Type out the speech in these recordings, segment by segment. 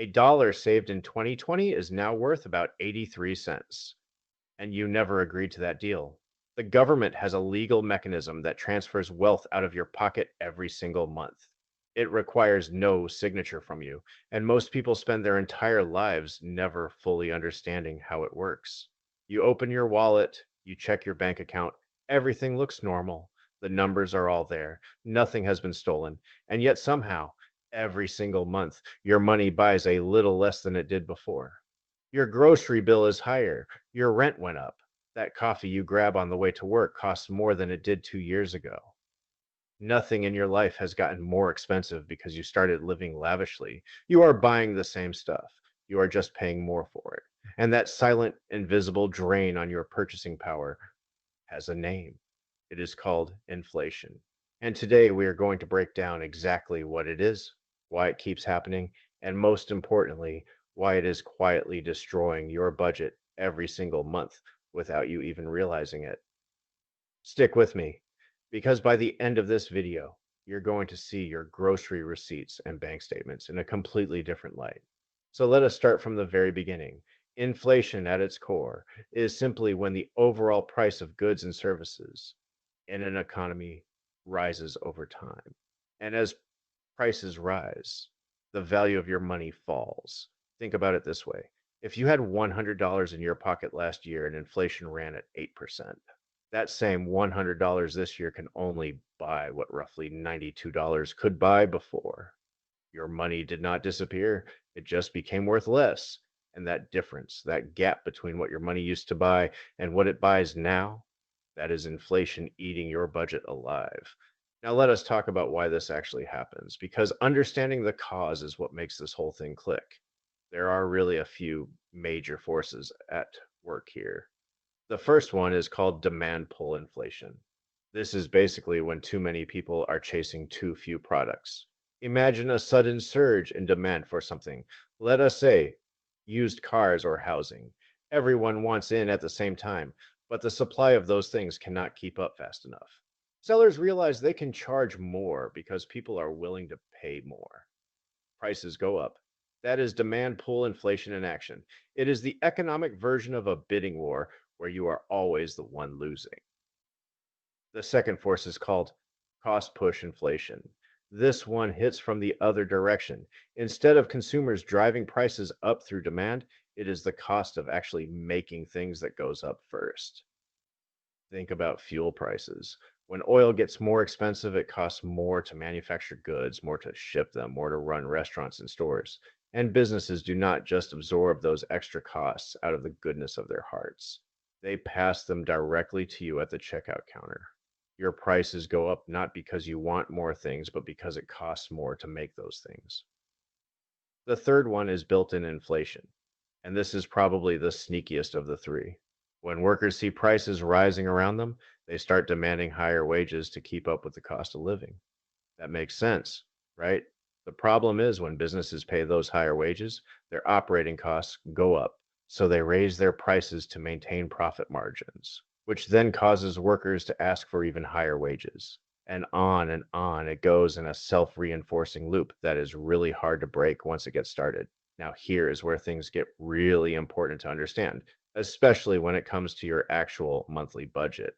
A dollar saved in 2020 is now worth about 83 cents. And you never agreed to that deal. The government has a legal mechanism that transfers wealth out of your pocket every single month. It requires no signature from you, and most people spend their entire lives never fully understanding how it works. You open your wallet, you check your bank account, everything looks normal. The numbers are all there, nothing has been stolen, and yet somehow, every single month, your money buys a little less than it did before. Your grocery bill is higher. Your rent went up. That coffee you grab on the way to work costs more than it did 2 years ago. Nothing in your life has gotten more expensive because you started living lavishly. You are buying the same stuff. You are just paying more for it. And that silent, invisible drain on your purchasing power has a name. It is called inflation. And today we are going to break down exactly what it is, why it keeps happening, and most importantly, why it is quietly destroying your budget every single month without you even realizing it. Stick with me, because by the end of this video, you're going to see your grocery receipts and bank statements in a completely different light. So let us start from the very beginning. Inflation at its core is simply when the overall price of goods and services in an economy rises over time. And as prices rise, the value of your money falls. Think about it this way. If you had $100 in your pocket last year and inflation ran at 8%, that same $100 this year can only buy what roughly $92 could buy before. Your money did not disappear, it just became worth less. And that difference, that gap between what your money used to buy and what it buys now, that is inflation eating your budget alive. Now, let us talk about why this actually happens, because understanding the cause is what makes this whole thing click. There are really a few major forces at work here. The first one is called demand pull inflation. This is basically when too many people are chasing too few products. Imagine a sudden surge in demand for something. Let us say used cars or housing. Everyone wants in at the same time, but the supply of those things cannot keep up fast enough. Sellers realize they can charge more because people are willing to pay more. Prices go up. That is demand pull inflation in action. It is the economic version of a bidding war where you are always the one losing. The second force is called cost push inflation. This one hits from the other direction. Instead of consumers driving prices up through demand, it is the cost of actually making things that goes up first. Think about fuel prices. When oil gets more expensive, it costs more to manufacture goods, more to ship them, more to run restaurants and stores. And businesses do not just absorb those extra costs out of the goodness of their hearts. They pass them directly to you at the checkout counter. Your prices go up not because you want more things, but because it costs more to make those things. The third one is built-in inflation, and this is probably the sneakiest of the three. When workers see prices rising around them, they start demanding higher wages to keep up with the cost of living. That makes sense, right? The problem is when businesses pay those higher wages, their operating costs go up. So they raise their prices to maintain profit margins, which then causes workers to ask for even higher wages. And on it goes in a self reinforcing loop that is really hard to break once it gets started. Now, here is where things get really important to understand, especially when it comes to your actual monthly budget.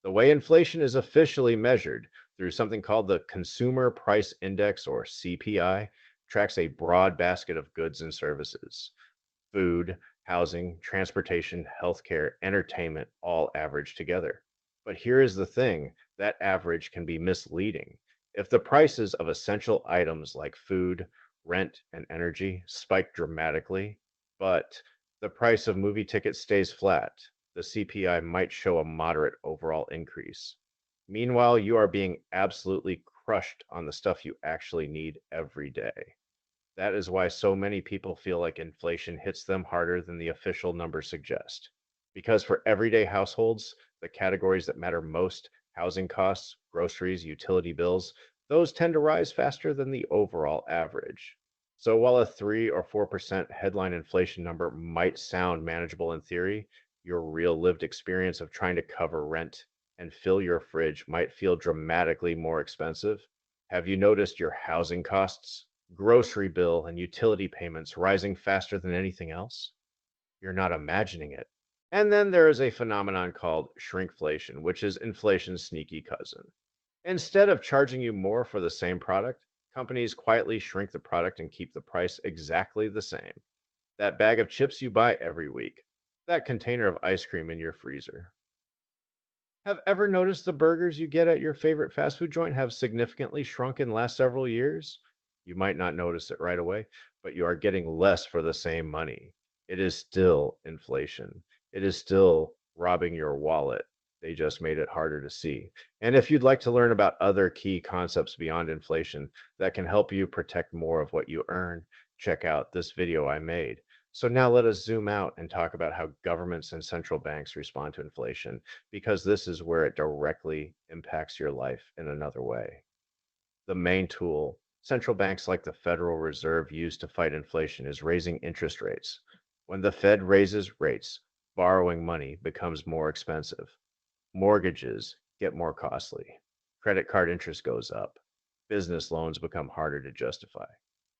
The way inflation is officially measured through something called the Consumer Price Index, or CPI, tracks a broad basket of goods and services. Food, housing, transportation, healthcare, entertainment all average together. But here is the thing, that average can be misleading. If the prices of essential items like food, rent, and energy spike dramatically, but the price of movie tickets stays flat, the CPI might show a moderate overall increase. Meanwhile, you are being absolutely crushed on the stuff you actually need every day. That is why so many people feel like inflation hits them harder than the official numbers suggest. Because for everyday households, the categories that matter most, housing costs, groceries, utility bills, those tend to rise faster than the overall average. So while a 3 or 4% headline inflation number might sound manageable in theory, your real lived experience of trying to cover rent and fill your fridge might feel dramatically more expensive. Have you noticed your housing costs Grocery bill and utility payments rising faster than anything else? You're not imagining it. And then there is a phenomenon called shrinkflation, which is inflation's sneaky cousin. Instead of charging you more for the same product, companies quietly shrink the product and keep the price exactly the same. That bag of chips you buy every week, that container of ice cream in your freezer. Have ever noticed the burgers you get at your favorite fast food joint have significantly shrunk in the last several years? You might not notice it right away, but you are getting less for the same money. It is still inflation. It is still robbing your wallet. They just made it harder to see. And if you'd like to learn about other key concepts beyond inflation that can help you protect more of what you earn, check out this video I made. So now let us zoom out and talk about how governments and central banks respond to inflation, because this is where it directly impacts your life in another way. The main tool central banks like the Federal Reserve use to fight inflation is raising interest rates. When the Fed raises rates, borrowing money becomes more expensive. Mortgages get more costly. Credit card interest goes up. Business loans become harder to justify.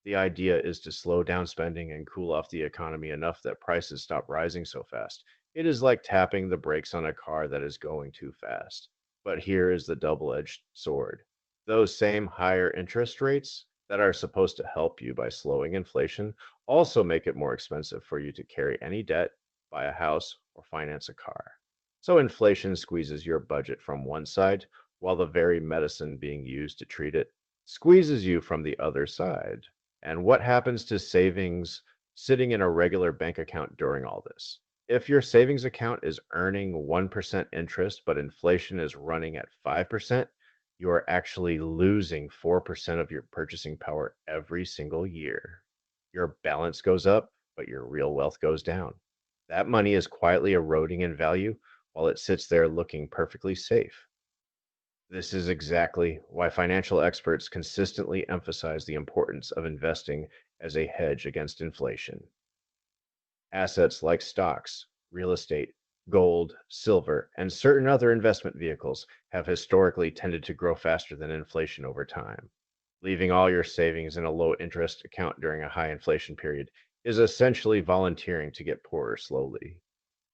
The idea is to slow down spending and cool off the economy enough that prices stop rising so fast. It is like tapping the brakes on a car that is going too fast. But here is the double edged sword. Those same higher interest rates that are supposed to help you by slowing inflation also make it more expensive for you to carry any debt, buy a house, or finance a car. So inflation squeezes your budget from one side, while the very medicine being used to treat it squeezes you from the other side. And what happens to savings sitting in a regular bank account during all this? If your savings account is earning 1% interest, but inflation is running at 5%, you are actually losing 4% of your purchasing power every single year. Your balance goes up, but your real wealth goes down. That money is quietly eroding in value while it sits there looking perfectly safe. This is exactly why financial experts consistently emphasize the importance of investing as a hedge against inflation. Assets like stocks, real estate, gold, silver, and certain other investment vehicles have historically tended to grow faster than inflation over time. Leaving all your savings in a low interest account during a high inflation period is essentially volunteering to get poorer slowly.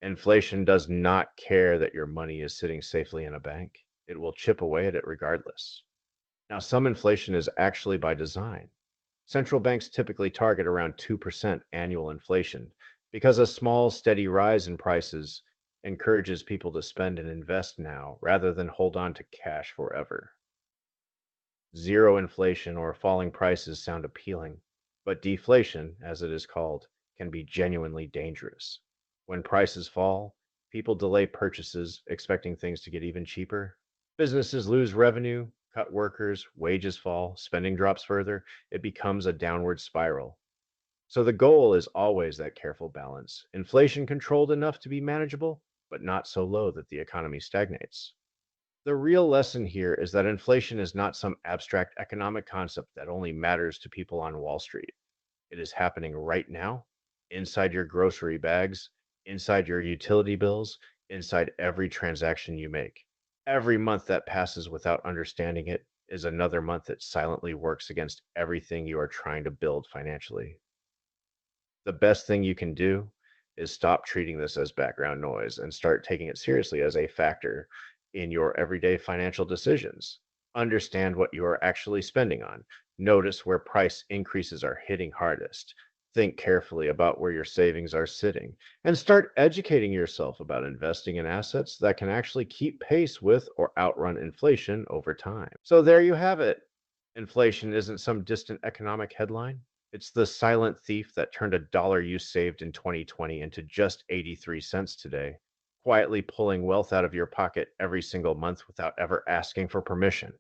Inflation does not care that your money is sitting safely in a bank. It will chip away at it regardless. Now, some inflation is actually by design. Central banks typically target around 2% annual inflation because a small, steady rise in prices encourages people to spend and invest now rather than hold on to cash forever. Zero inflation or falling prices sound appealing, but deflation, as it is called, can be genuinely dangerous. When prices fall, people delay purchases, expecting things to get even cheaper. Businesses lose revenue, cut workers, wages fall, spending drops further. It becomes a downward spiral. So the goal is always that careful balance. Inflation controlled enough to be manageable, but not so low that the economy stagnates. The real lesson here is that inflation is not some abstract economic concept that only matters to people on Wall Street. It is happening right now, inside your grocery bags, inside your utility bills, inside every transaction you make. Every month that passes without understanding it is another month that silently works against everything you are trying to build financially. The best thing you can do is stop treating this as background noise and start taking it seriously as a factor in your everyday financial decisions. Understand what you are actually spending on. Notice where price increases are hitting hardest. Think carefully about where your savings are sitting and start educating yourself about investing in assets that can actually keep pace with or outrun inflation over time. So there you have it. Inflation isn't some distant economic headline. It's the silent thief that turned a dollar you saved in 2020 into just 83 cents today, quietly pulling wealth out of your pocket every single month without ever asking for permission.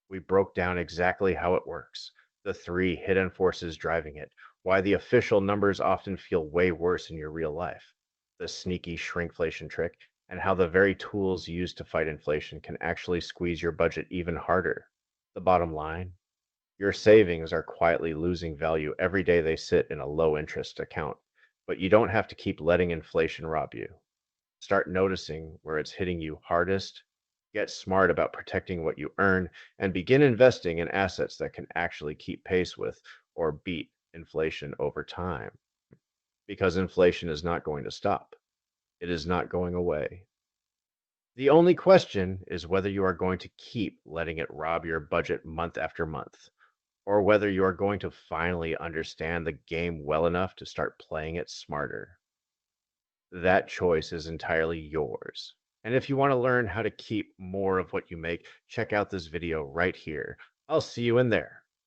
We broke down exactly how it works, the three hidden forces driving it, why the official numbers often feel way worse in your real life, the sneaky shrinkflation trick, and how the very tools used to fight inflation can actually squeeze your budget even harder. The bottom line: your savings are quietly losing value every day they sit in a low interest account, but you don't have to keep letting inflation rob you. Start noticing where it's hitting you hardest, Get smart about protecting what you earn and begin investing in assets that can actually keep pace with or beat inflation over time. Because inflation is not going to stop, it is not going away. The only question is whether you are going to keep letting it rob your budget month after month, or whether you are going to finally understand the game well enough to start playing it smarter. That choice is entirely yours. And if you want to learn how to keep more of what you make, check out this video right here. I'll see you in there.